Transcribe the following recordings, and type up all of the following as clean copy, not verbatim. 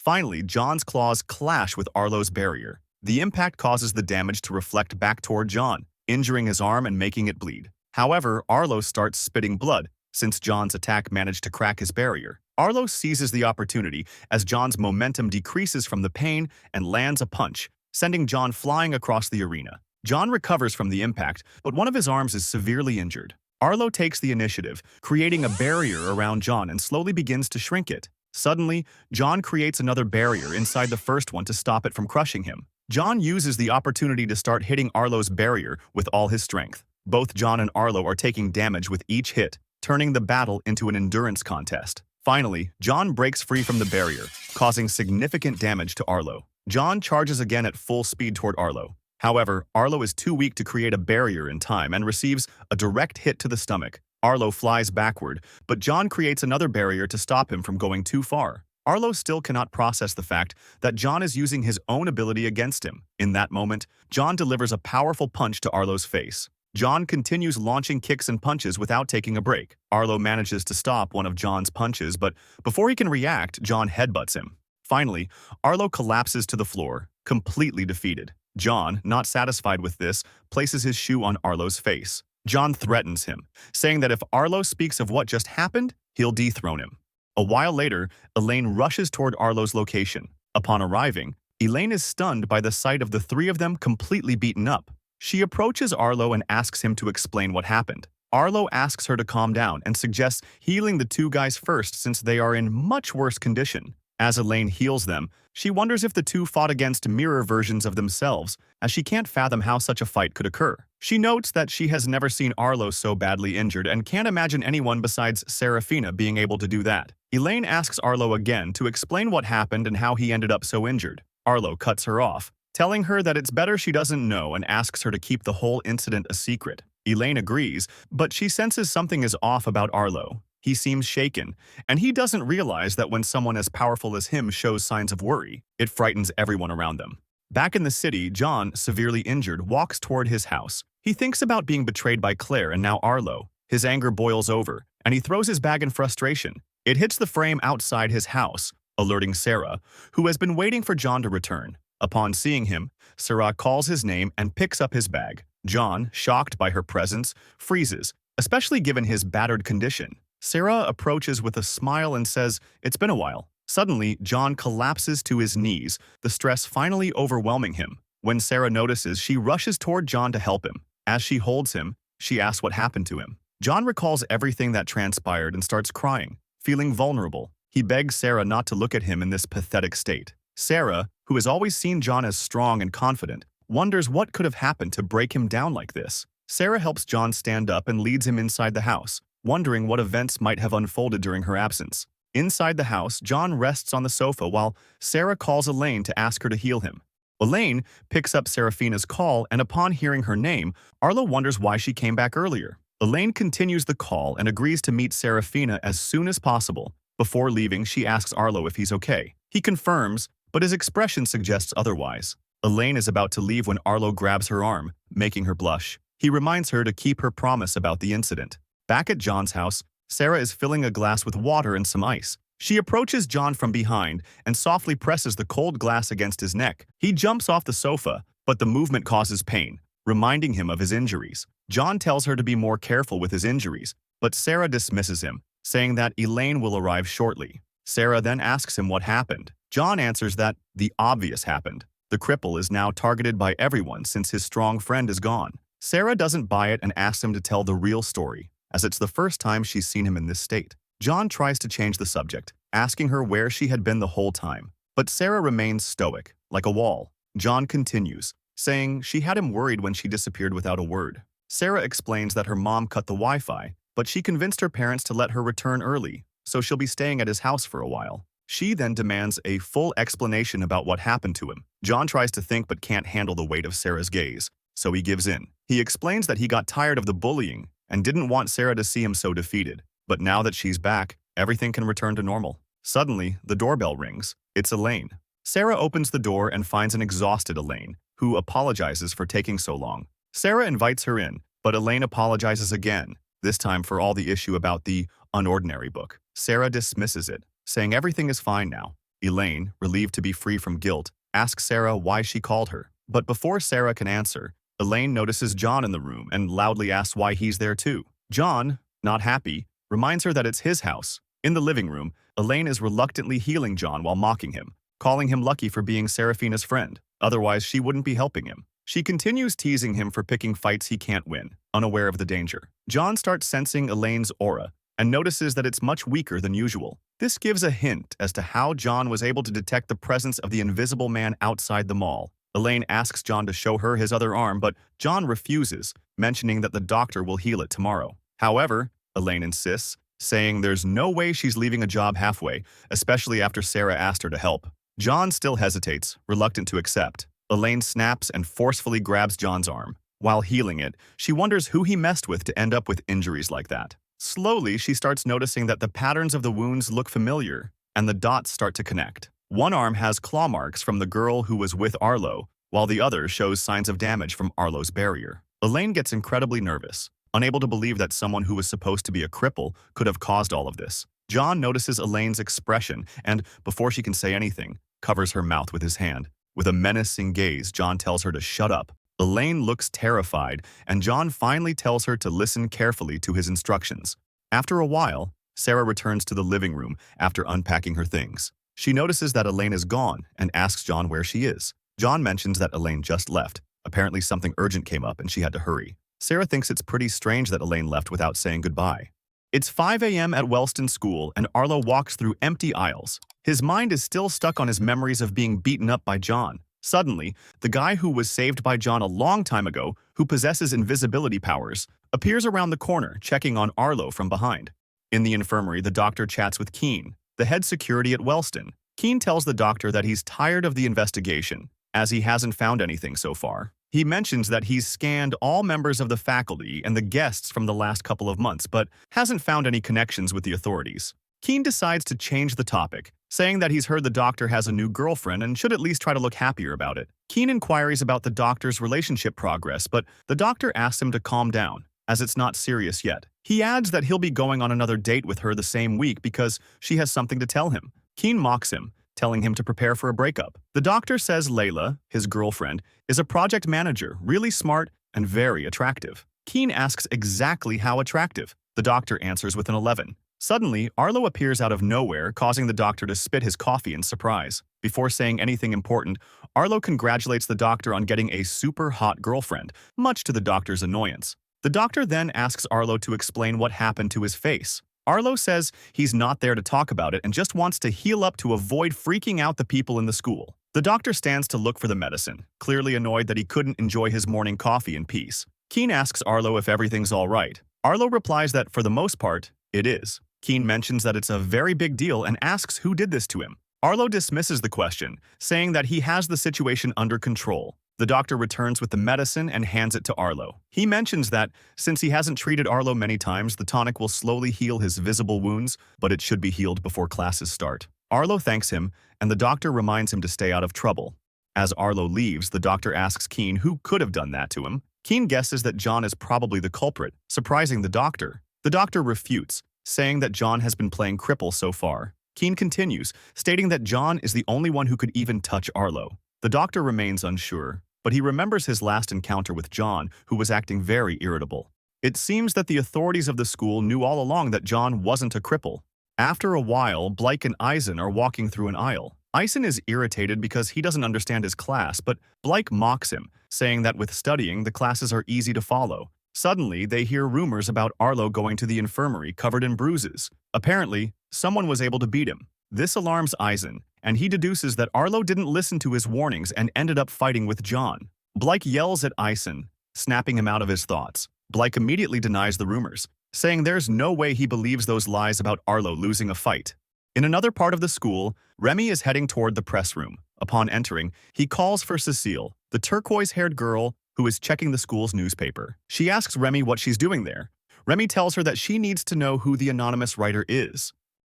Finally, John's claws clash with Arlo's barrier. The impact causes the damage to reflect back toward John, injuring his arm and making it bleed. However, Arlo starts spitting blood, since John's attack managed to crack his barrier. Arlo seizes the opportunity as John's momentum decreases from the pain and lands a punch, sending John flying across the arena. John recovers from the impact, but one of his arms is severely injured. Arlo takes the initiative, creating a barrier around John and slowly begins to shrink it. Suddenly, John creates another barrier inside the first one to stop it from crushing him. John uses the opportunity to start hitting Arlo's barrier with all his strength. Both John and Arlo are taking damage with each hit, turning the battle into an endurance contest. Finally, John breaks free from the barrier, causing significant damage to Arlo. John charges again at full speed toward Arlo. However, Arlo is too weak to create a barrier in time and receives a direct hit to the stomach. Arlo flies backward, but John creates another barrier to stop him from going too far. Arlo still cannot process the fact that John is using his own ability against him. In that moment, John delivers a powerful punch to Arlo's face. John continues launching kicks and punches without taking a break. Arlo manages to stop one of John's punches, but before he can react, John headbutts him. Finally, Arlo collapses to the floor, completely defeated. John, not satisfied with this, places his shoe on Arlo's face. John threatens him, saying that if Arlo speaks of what just happened, he'll dethrone him. A while later, Elaine rushes toward Arlo's location. Upon arriving, Elaine is stunned by the sight of the three of them completely beaten up. She approaches Arlo and asks him to explain what happened. Arlo asks her to calm down and suggests healing the two guys first since they are in much worse condition. As Elaine heals them, she wonders if the two fought against mirror versions of themselves, as she can't fathom how such a fight could occur. She notes that she has never seen Arlo so badly injured and can't imagine anyone besides Serafina being able to do that. Elaine asks Arlo again to explain what happened and how he ended up so injured. Arlo cuts her off, telling her that it's better she doesn't know and asks her to keep the whole incident a secret. Elaine agrees, but she senses something is off about Arlo. He seems shaken, and he doesn't realize that when someone as powerful as him shows signs of worry, it frightens everyone around them. Back in the city, John, severely injured, walks toward his house. He thinks about being betrayed by Claire and now Arlo. His anger boils over, and he throws his bag in frustration. It hits the frame outside his house, alerting Sarah, who has been waiting for John to return. Upon seeing him, Sarah calls his name and picks up his bag. John, shocked by her presence, freezes, especially given his battered condition. Sarah approaches with a smile and says, "It's been a while." Suddenly, John collapses to his knees, the stress finally overwhelming him. When Sarah notices, she rushes toward John to help him. As she holds him, she asks what happened to him. John recalls everything that transpired and starts crying. Feeling vulnerable, he begs Sarah not to look at him in this pathetic state. Sarah, who has always seen John as strong and confident, wonders what could have happened to break him down like this. Sarah helps John stand up and leads him inside the house, wondering what events might have unfolded during her absence. Inside the house, John rests on the sofa while Sarah calls Elaine to ask her to heal him. Elaine picks up Serafina's call, and upon hearing her name, Arlo wonders why she came back earlier. Elaine continues the call and agrees to meet Serafina as soon as possible. Before leaving, she asks Arlo if he's okay. He confirms, but his expression suggests otherwise. Elaine is about to leave when Arlo grabs her arm, making her blush. He reminds her to keep her promise about the incident. Back at John's house, Sarah is filling a glass with water and some ice. She approaches John from behind and softly presses the cold glass against his neck. He jumps off the sofa, but the movement causes pain, reminding him of his injuries. John tells her to be more careful with his injuries, but Sarah dismisses him, saying that Elaine will arrive shortly. Sarah then asks him what happened. John answers that the obvious happened. The cripple is now targeted by everyone since his strong friend is gone. Sarah doesn't buy it and asks him to tell the real story, as it's the first time she's seen him in this state. John tries to change the subject, asking her where she had been the whole time, but Sarah remains stoic, like a wall. John continues, saying she had him worried when she disappeared without a word. Sarah explains that her mom cut the Wi-Fi, but she convinced her parents to let her return early, so she'll be staying at his house for a while. She then demands a full explanation about what happened to him. John tries to think but can't handle the weight of Sarah's gaze, so he gives in. He explains that he got tired of the bullying and didn't want Sarah to see him so defeated. But now that she's back, everything can return to normal. Suddenly, the doorbell rings. It's Elaine. Sarah opens the door and finds an exhausted Elaine, who apologizes for taking so long. Sarah invites her in, but Elaine apologizes again, this time for all the issue about the Unordinary book. Sarah dismisses it, saying everything is fine now. Elaine, relieved to be free from guilt, asks Sarah why she called her. But before Sarah can answer, Elaine notices John in the room and loudly asks why he's there too. John, not happy, reminds her that it's his house. In the living room, Elaine is reluctantly healing John while mocking him, calling him lucky for being Seraphina's friend. Otherwise, she wouldn't be helping him. She continues teasing him for picking fights he can't win, unaware of the danger. John starts sensing Elaine's aura and notices that it's much weaker than usual. This gives a hint as to how John was able to detect the presence of the invisible man outside the mall. Elaine asks John to show her his other arm, but John refuses, mentioning that the doctor will heal it tomorrow. However, Elaine insists, saying there's no way she's leaving a job halfway, especially after Sarah asked her to help. John still hesitates, reluctant to accept. Elaine snaps and forcefully grabs John's arm. While healing it, she wonders who he messed with to end up with injuries like that. Slowly, she starts noticing that the patterns of the wounds look familiar, and the dots start to connect. One arm has claw marks from the girl who was with Arlo, while the other shows signs of damage from Arlo's barrier. Elaine gets incredibly nervous, unable to believe that someone who was supposed to be a cripple could have caused all of this. John notices Elaine's expression and, before she can say anything, covers her mouth with his hand. With a menacing gaze, John tells her to shut up. Elaine looks terrified, and John finally tells her to listen carefully to his instructions. After a while, Sarah returns to the living room after unpacking her things. She notices that Elaine is gone and asks John where she is. John mentions that Elaine just left. Apparently something urgent came up and she had to hurry. Sarah thinks it's pretty strange that Elaine left without saying goodbye. It's 5 a.m. at Wellston School, and Arlo walks through empty aisles. His mind is still stuck on his memories of being beaten up by John. Suddenly, the guy who was saved by John a long time ago, who possesses invisibility powers, appears around the corner, checking on Arlo from behind. In the infirmary, the doctor chats with Keen, the head security at Wellston. Keen tells the doctor that he's tired of the investigation, as he hasn't found anything so far. He mentions that he's scanned all members of the faculty and the guests from the last couple of months, but hasn't found any connections with the authorities. Keen decides to change the topic, saying that he's heard the doctor has a new girlfriend and should at least try to look happier about it. Keen inquires about the doctor's relationship progress, but the doctor asks him to calm down, as it's not serious yet. He adds that he'll be going on another date with her the same week because she has something to tell him. Keen mocks him, telling him to prepare for a breakup. The doctor says Layla, his girlfriend, is a project manager, really smart and very attractive. Keen asks exactly how attractive. The doctor answers with an 11. Suddenly, Arlo appears out of nowhere, causing the doctor to spit his coffee in surprise. Before saying anything important, Arlo congratulates the doctor on getting a super hot girlfriend, much to the doctor's annoyance. The doctor then asks Arlo to explain what happened to his face. Arlo says he's not there to talk about it and just wants to heal up to avoid freaking out the people in the school. The doctor stands to look for the medicine, clearly annoyed that he couldn't enjoy his morning coffee in peace. Keen asks Arlo if everything's all right. Arlo replies that, for the most part, it is. Keen mentions that it's a very big deal and asks who did this to him. Arlo dismisses the question, saying that he has the situation under control. The doctor returns with the medicine and hands it to Arlo. He mentions that, since he hasn't treated Arlo many times, the tonic will slowly heal his visible wounds, but it should be healed before classes start. Arlo thanks him, and the doctor reminds him to stay out of trouble. As Arlo leaves, the doctor asks Keen who could have done that to him. Keen guesses that John is probably the culprit, surprising the doctor. The doctor refutes, saying that John has been playing cripple so far. Keen continues, stating that John is the only one who could even touch Arlo. The doctor remains unsure, but he remembers his last encounter with John, who was acting very irritable. It seems that the authorities of the school knew all along that John wasn't a cripple. After a while, Blake and Eisen are walking through an aisle. Eisen is irritated because he doesn't understand his class, but Blake mocks him, saying that with studying, the classes are easy to follow. Suddenly, they hear rumors about Arlo going to the infirmary covered in bruises. Apparently, someone was able to beat him. This alarms Eisen, and he deduces that Arlo didn't listen to his warnings and ended up fighting with John. Blake yells at Eisen, snapping him out of his thoughts. Blake immediately denies the rumors, saying there's no way he believes those lies about Arlo losing a fight. In another part of the school, Remy is heading toward the press room. Upon entering, he calls for Cecile, the turquoise-haired girl who is checking the school's newspaper. She asks Remy what she's doing there. Remy tells her that she needs to know who the anonymous writer is.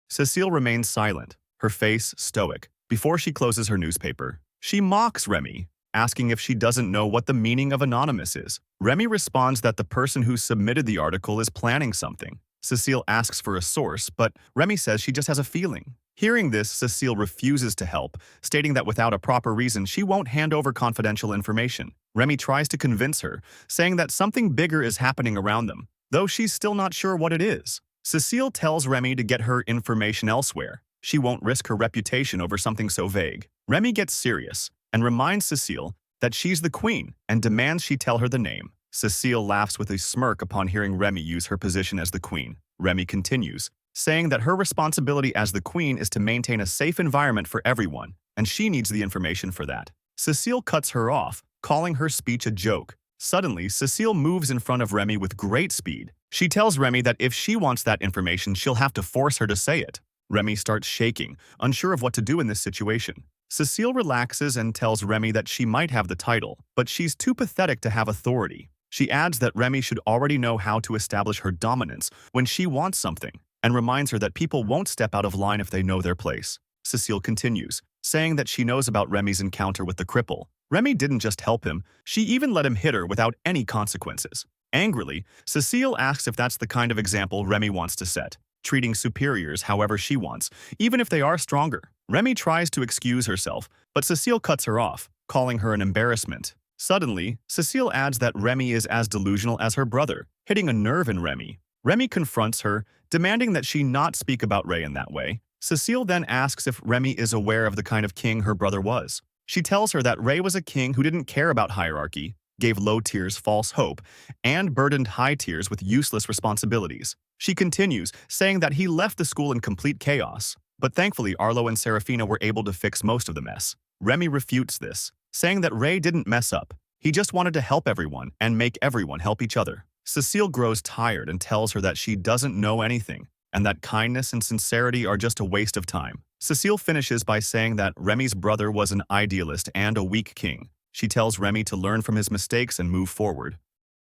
Cecile remains silent, her face stoic. Before she closes her newspaper, she mocks Remy, asking if she doesn't know what the meaning of anonymous is. Remy responds that the person who submitted the article is planning something. Cecile asks for a source, but Remy says she just has a feeling. Hearing this, Cecile refuses to help, stating that without a proper reason, she won't hand over confidential information. Remy tries to convince her, saying that something bigger is happening around them, though she's still not sure what it is. Cecile tells Remy to get her information elsewhere. She won't risk her reputation over something so vague. Remy gets serious and reminds Cecile that she's the queen and demands she tell her the name. Cecile laughs with a smirk upon hearing Remy use her position as the queen. Remy continues, saying that her responsibility as the queen is to maintain a safe environment for everyone, and she needs the information for that. Cecile cuts her off, calling her speech a joke. Suddenly, Cecile moves in front of Remy with great speed. She tells Remy that if she wants that information, she'll have to force her to say it. Remy starts shaking, unsure of what to do in this situation. Cecile relaxes and tells Remy that she might have the title, but she's too pathetic to have authority. She adds that Remy should already know how to establish her dominance when she wants something, and reminds her that people won't step out of line if they know their place. Cecile continues, saying that she knows about Remy's encounter with the cripple. Remy didn't just help him, she even let him hit her without any consequences. Angrily, Cecile asks if that's the kind of example Remy wants to set, treating superiors however she wants, even if they are stronger. Remy tries to excuse herself, but Cecile cuts her off, calling her an embarrassment. Suddenly, Cecile adds that Remy is as delusional as her brother, hitting a nerve in Remy. Remy confronts her, demanding that she not speak about Ray in that way. Cecile then asks if Remy is aware of the kind of king her brother was. She tells her that Ray was a king who didn't care about hierarchy, gave low tiers false hope, and burdened high tiers with useless responsibilities. She continues, saying that he left the school in complete chaos, but thankfully Arlo and Serafina were able to fix most of the mess. Remy refutes this, saying that Ray didn't mess up. He just wanted to help everyone and make everyone help each other. Cecile grows tired and tells her that she doesn't know anything, and that kindness and sincerity are just a waste of time. Cecile finishes by saying that Remy's brother was an idealist and a weak king. She tells Remy to learn from his mistakes and move forward.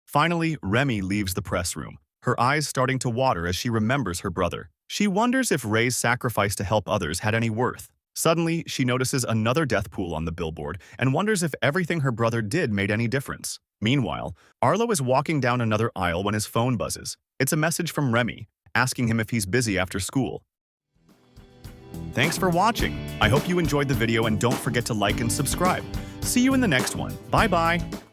Finally, Remy leaves the press room, her eyes starting to water as she remembers her brother. She wonders if Ray's sacrifice to help others had any worth. Suddenly, she notices another death pool on the billboard and wonders if everything her brother did made any difference. Meanwhile, Arlo is walking down another aisle when his phone buzzes. It's a message from Remy, asking him if he's busy after school. Thanks for watching. I hope you enjoyed the video and don't forget to like and subscribe. See you in the next one. Bye-bye.